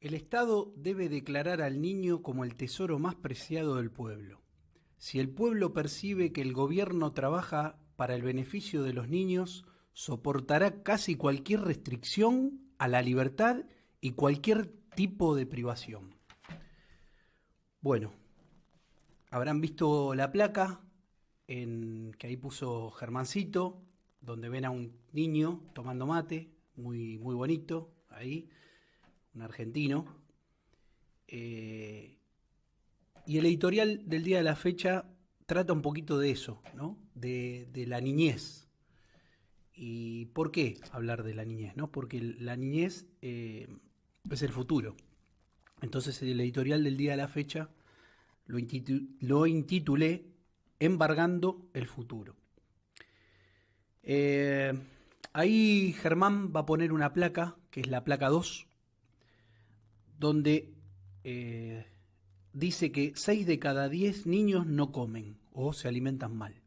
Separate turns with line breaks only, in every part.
El Estado debe declarar al niño como el tesoro más preciado del pueblo. Si el pueblo percibe que el gobierno trabaja para el beneficio de los niños, soportará casi cualquier restricción a la libertad y cualquier tipo de privación. Bueno, habrán visto la placa que ahí puso Germancito, donde ven a un niño tomando mate, muy bonito, ahí, un argentino. Y el editorial del día de la fecha trata un poquito de eso, ¿no? De la niñez. ¿Y por qué hablar de la niñez? ¿No? Porque la niñez es el futuro. Entonces el editorial del día de la fecha lo intitulé Embargando el futuro. Eh, Ahí Germán va a poner una placa, que es la placa 2, donde eh, dice que 6 de cada 10 niños no comen o se alimentan mal.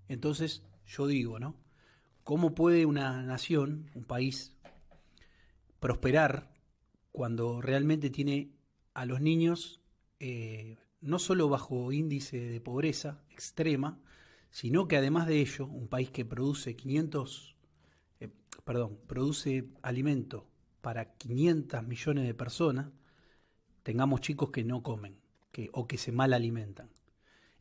Entonces yo digo, ¿no? ¿Cómo puede una nación, un país, prosperar cuando realmente tiene a los niños no solo bajo índice de pobreza extrema, sino que además de ello, un país que produce produce alimento para 500 millones de personas, tengamos chicos que no comen o que se mal alimentan.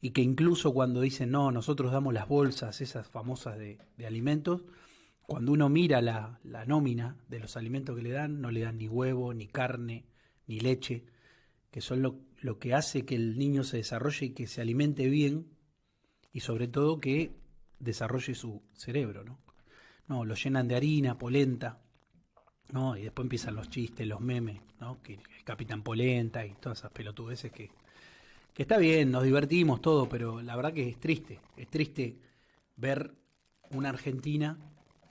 Y que incluso cuando dicen, no, nosotros damos las bolsas, esas famosas de alimentos, cuando uno mira la nómina de los alimentos que le dan, no le dan ni huevo, ni carne, ni leche, que son lo que hace que el niño se desarrolle y que se alimente bien, y sobre todo que desarrolle su cerebro, ¿no? No, lo llenan de harina, polenta, ¿no? Y después empiezan los chistes, los memes, ¿no? Que el Capitán Polenta y todas esas pelotudeces que está bien, nos divertimos todo, pero la verdad que es triste ver una Argentina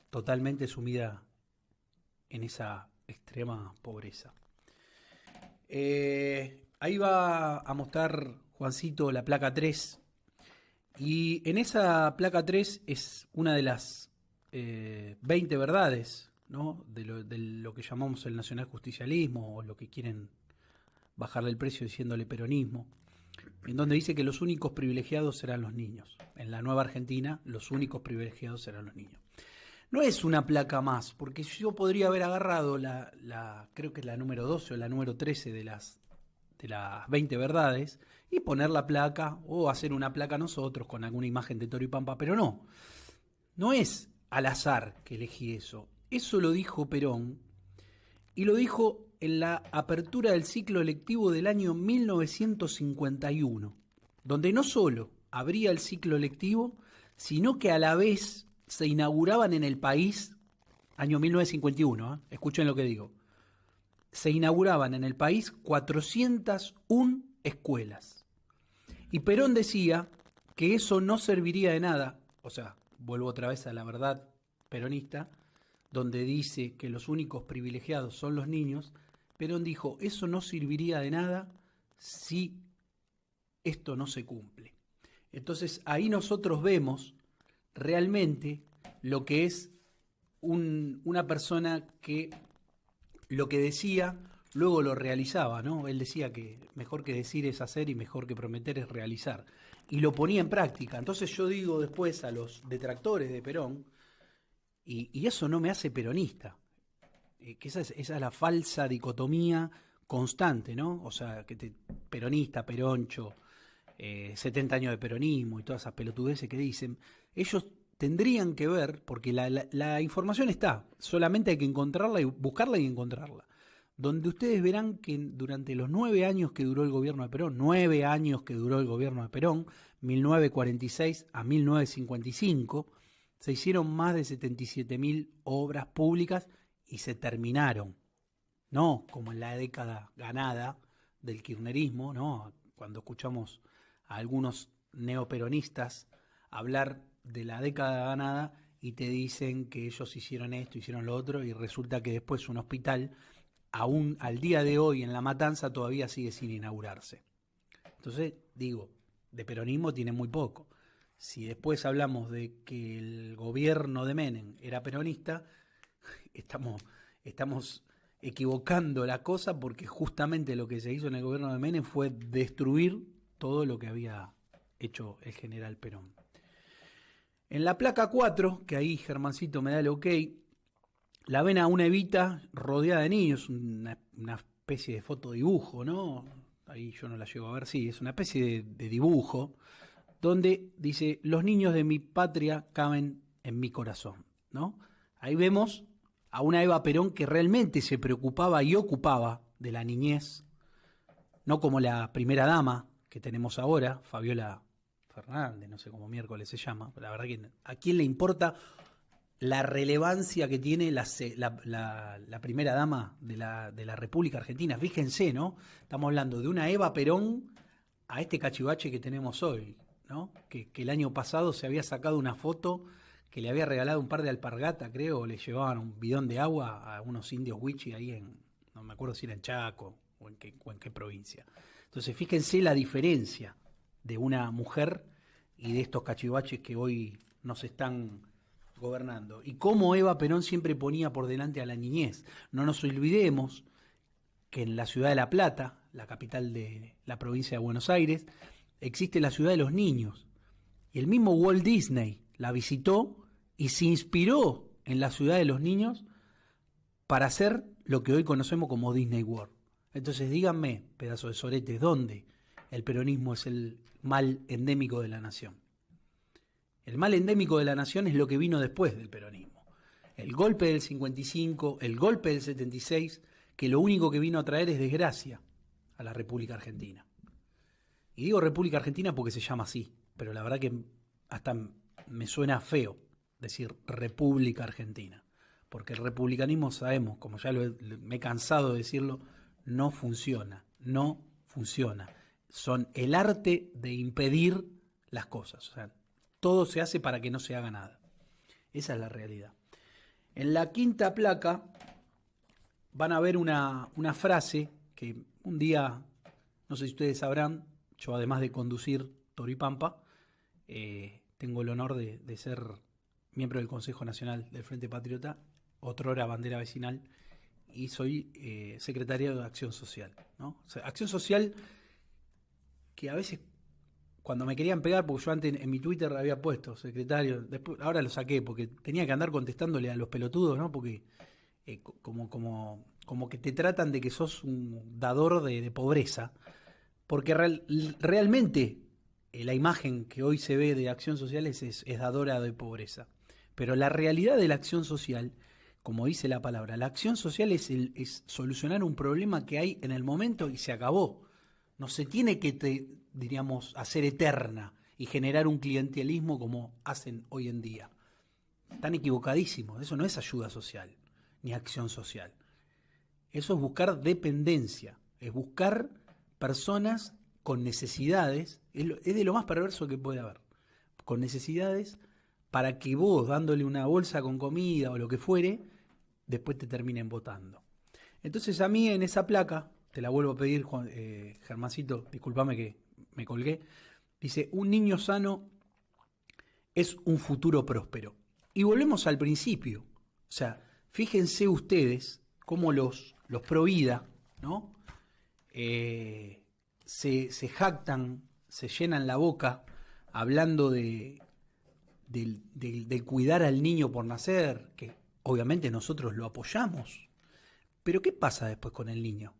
totalmente sumida en esa extrema pobreza. Ahí va a mostrar Juancito la placa 3 y en esa placa 3 es una de las 20 verdades, ¿no? De lo que llamamos el nacionaljusticialismo o lo que quieren bajarle el precio diciéndole peronismo, en donde dice que los únicos privilegiados serán los niños. En la nueva Argentina, los únicos privilegiados serán los niños. No es una placa más, porque yo podría haber agarrado creo que es la número 12 o la número 13 de las 20 verdades y poner la placa o hacer una placa nosotros con alguna imagen de Toro y Pampa, pero no es al azar que elegí eso. Eso lo dijo Perón y lo dijo en la apertura del ciclo lectivo del año 1951, donde no solo abría el ciclo lectivo, sino que a la vez se inauguraban en el país, año 1951, escuchen lo que digo, se inauguraban en el país 401 escuelas. Y Perón decía que eso no serviría de nada, o sea, vuelvo otra vez a la verdad peronista, donde dice que los únicos privilegiados son los niños. Perón dijo, eso no serviría de nada si esto no se cumple. Entonces ahí nosotros vemos realmente lo que es una persona que lo que decía luego lo realizaba, ¿no? Él decía que mejor que decir es hacer y mejor que prometer es realizar. Y lo ponía en práctica. Entonces yo digo después a los detractores de Perón, y eso no me hace peronista, que esa es la falsa dicotomía constante, ¿no? O sea, peronista, peroncho, 70 años de peronismo y todas esas pelotudeces que dicen, ellos tendrían que ver, porque la información está, solamente hay que encontrarla y buscarla y encontrarla. Donde ustedes verán que durante los 9 años que duró el gobierno de Perón, 9 años que duró el gobierno de Perón, 1946 a 1955, se hicieron más de 77.000 obras públicas y se terminaron. No como en la década ganada del kirchnerismo, ¿no? Cuando escuchamos a algunos neoperonistas hablar de la década ganada y te dicen que ellos hicieron esto, hicieron lo otro, y resulta que después un hospital, aún al día de hoy en La Matanza, todavía sigue sin inaugurarse. Entonces, digo, de peronismo tiene muy poco. Si después hablamos de que el gobierno de Menem era peronista, estamos equivocando la cosa, porque justamente lo que se hizo en el gobierno de Menem fue destruir todo lo que había hecho el general Perón. En la placa 4, que ahí Germancito me da el ok, la ven a una Evita rodeada de niños, una especie de fotodibujo, ¿no? Ahí yo no la llego a ver, sí, es una especie de dibujo, donde dice, los niños de mi patria caben en mi corazón, ¿no? Ahí vemos a una Eva Perón que realmente se preocupaba y ocupaba de la niñez, no como la primera dama que tenemos ahora, Fabiola Fernández, no sé cómo miércoles se llama, la verdad que a quién le importa la relevancia que tiene la primera dama de la República Argentina. Fíjense, ¿no? Estamos hablando de una Eva Perón a este cachivache que tenemos hoy, ¿no? Que el año pasado se había sacado una foto que le había regalado un par de alpargatas, creo, o le llevaban un bidón de agua a unos indios huichi ahí no me acuerdo si era en Chaco o en qué provincia. Entonces, fíjense la diferencia de una mujer y de estos cachivaches que hoy nos están gobernando. Y cómo Eva Perón siempre ponía por delante a la niñez. No nos olvidemos que en la ciudad de La Plata, la capital de la provincia de Buenos Aires, existe la ciudad de los niños. Y el mismo Walt Disney la visitó y se inspiró en la ciudad de los niños para hacer lo que hoy conocemos como Disney World. Entonces díganme, pedazo de soretes, ¿dónde el peronismo es el mal endémico de la nación? El mal endémico de la nación es lo que vino después del peronismo. El golpe del 55, el golpe del 76, que lo único que vino a traer es desgracia a la República Argentina. Y digo República Argentina porque se llama así, pero la verdad que hasta me suena feo decir República Argentina, porque el republicanismo sabemos, como ya me he cansado de decirlo, no funciona, no funciona. Son el arte de impedir las cosas, o sea, todo se hace para que no se haga nada. Esa es la realidad. En la quinta placa van a ver una frase que un día, no sé si ustedes sabrán, yo además de conducir Toro y Pampa, tengo el honor de ser miembro del Consejo Nacional del Frente Patriota, otrora bandera vecinal, y soy secretario de Acción Social, ¿no? O sea, Acción Social que a veces cuando me querían pegar, porque yo antes en mi Twitter había puesto secretario, después, ahora lo saqué porque tenía que andar contestándole a los pelotudos, ¿no? Porque como que te tratan de que sos un dador de pobreza, porque realmente la imagen que hoy se ve de Acción Social es dadora de pobreza. Pero la realidad de la acción social, como dice la palabra, la acción social es solucionar un problema que hay en el momento y se acabó. No se tiene que, diríamos, hacer eterna y generar un clientelismo como hacen hoy en día. Están equivocadísimos, eso no es ayuda social, ni acción social. Eso es buscar dependencia, es buscar personas con necesidades, es de lo más perverso que puede haber, con necesidades para que vos, dándole una bolsa con comida o lo que fuere, después te terminen votando. Entonces a mí en esa placa, te la vuelvo a pedir, Germancito, discúlpame que me colgué, dice, un niño sano es un futuro próspero. Y volvemos al principio, o sea, fíjense ustedes cómo los pro vida, ¿no? Se jactan, se llenan la boca hablando de cuidar al niño por nacer, que obviamente nosotros lo apoyamos. Pero ¿qué pasa después con el niño?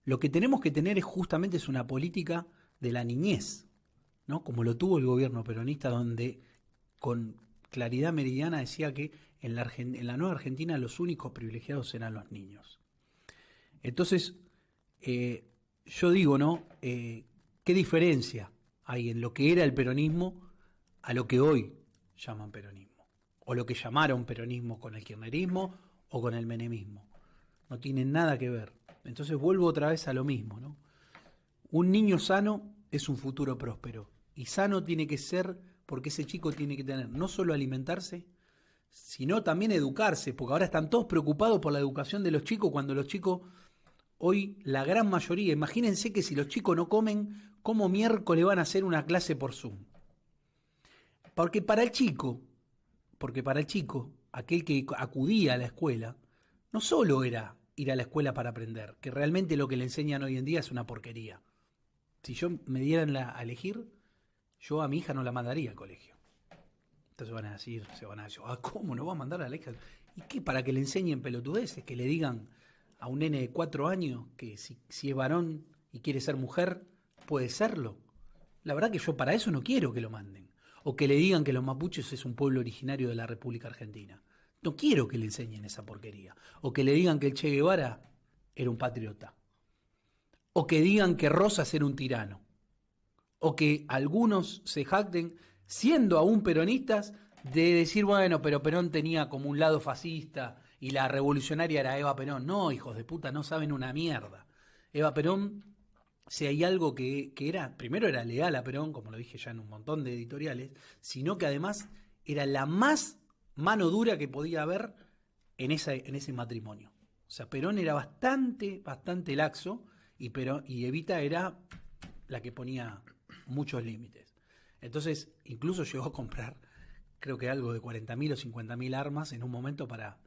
Lo que tenemos que tener es una política de la niñez, ¿no? Como lo tuvo el gobierno peronista, donde con claridad meridiana decía que en la nueva Argentina los únicos privilegiados eran los niños. Entonces, yo digo, ¿no? ¿Qué diferencia hay en lo que era el peronismo a lo que hoy llaman peronismo? O lo que llamaron peronismo con el kirchnerismo o con el menemismo. No tienen nada que ver. Entonces vuelvo otra vez a lo mismo, ¿no? Un niño sano es un futuro próspero. Y sano tiene que ser porque ese chico tiene que tener no solo alimentarse, sino también educarse, porque ahora están todos preocupados por la educación de los chicos, cuando los chicos, hoy la gran mayoría, imagínense que si los chicos no comen, ¿cómo miércoles van a hacer una clase por Zoom? Porque para el chico, aquel que acudía a la escuela, no solo era ir a la escuela para aprender, que realmente lo que le enseñan hoy en día es una porquería. Si yo me dieran a elegir, yo a mi hija no la mandaría al colegio. Entonces se van a decir, ¿cómo no va a mandar a la hija? ¿Y qué? Para que le enseñen pelotudeces, que le digan a un nene de 4 años que si es varón y quiere ser mujer, puede serlo. La verdad que yo para eso no quiero que lo manden. O que le digan que los mapuches es un pueblo originario de la República Argentina. No quiero que le enseñen esa porquería. O que le digan que el Che Guevara era un patriota. O que digan que Rosas era un tirano. O que algunos se jacten, siendo aún peronistas, de decir, bueno, pero Perón tenía como un lado fascista y la revolucionaria era Eva Perón. No, hijos de puta, no saben una mierda. Eva Perón, si hay algo que era, primero era leal a Perón, como lo dije ya en un montón de editoriales, sino que además era la más mano dura que podía haber en ese matrimonio. O sea, Perón era bastante laxo y Evita era la que ponía muchos límites. Entonces, incluso llegó a comprar, creo que algo de 40.000 o 50.000 armas en un momento para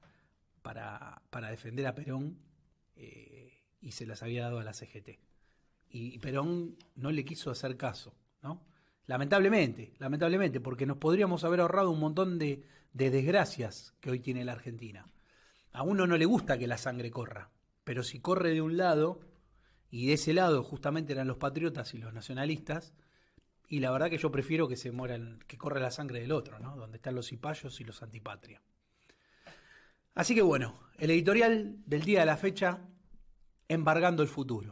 defender a Perón, y se las había dado a la CGT. Y Perón no le quiso hacer caso, ¿no? Lamentablemente, porque nos podríamos haber ahorrado un montón de desgracias que hoy tiene la Argentina. A uno no le gusta que la sangre corra, pero si corre de un lado, y de ese lado justamente eran los patriotas y los nacionalistas, y la verdad que yo prefiero que corra la sangre del otro, ¿no? Donde están los cipayos y los antipatria. Así que bueno, el editorial del día de la fecha, embargando el futuro.